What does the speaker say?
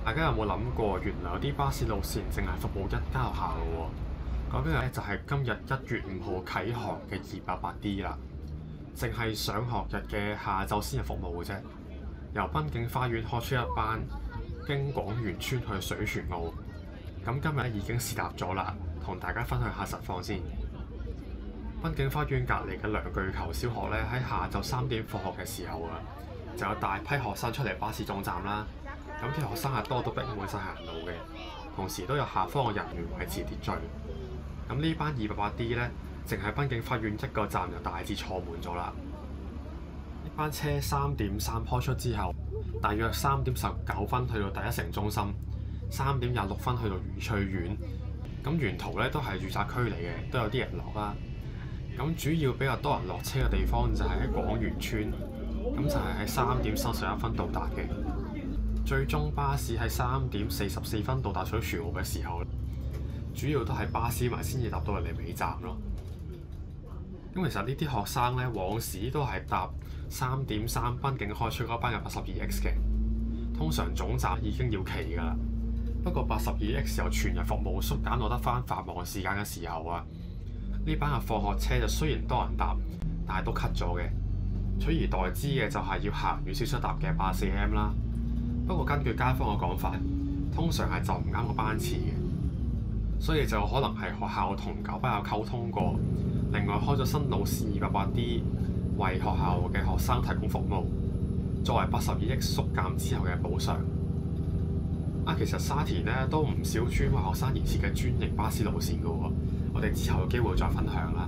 大家有冇諗過，原來有啲巴士路線淨係服務一間學校嘅喎？講緊嘅咧就係今日1月5號啟航嘅288D 啦，淨係上學日嘅下晝先有服務嘅啫。由濱景花園開出一班經廣源村去水泉澳。咁今日已經試搭咗啦，同大家分享下實況先。濱景花園隔離嘅梁巨球小學咧，喺下晝3點放學嘅時候啊，就有大批學生出嚟巴士總站啦。咁啲學生係多到逼滿晒行路嘅，同時都有下方嘅人員維持秩序。咁呢班288D 咧，淨係濱景花園一個站就大致坐滿咗啦。呢班車3點3開出之後，大約3點19分去到第一城中心，3點26分去到愉翠苑。咁沿途咧都係住宅區嚟嘅，都有啲人落啦。咁主要比較多人落車嘅地方就係喺廣源村，咁就係喺3點31分到達嘅。最終巴士喺3點44分到達水泉澳嘅時候，主要都係巴士迷先至搭到嚟尾站咯。咁其實呢啲學生咧，往時都係搭3點3濱景開出嗰班嘅82X 嘅，通常總站已經要期㗎啦。不過82X 由全日服務縮減到得返繁忙時間嘅時候啊，呢班嘅放學車就雖然多人搭，但係都 cut 咗嘅。取而代之嘅就係要行遠少少搭嘅84M 啦。不過根據街坊嘅講法，通常係就唔啱個班次嘅，所以就可能係學校同九巴有溝通過，另外開咗新路線288D，為學校嘅學生提供服務，作為82X 縮減之後嘅補償。其實沙田咧都唔少專為學生而設嘅專營巴士路線㗎喎，我哋之後有機會再分享啦。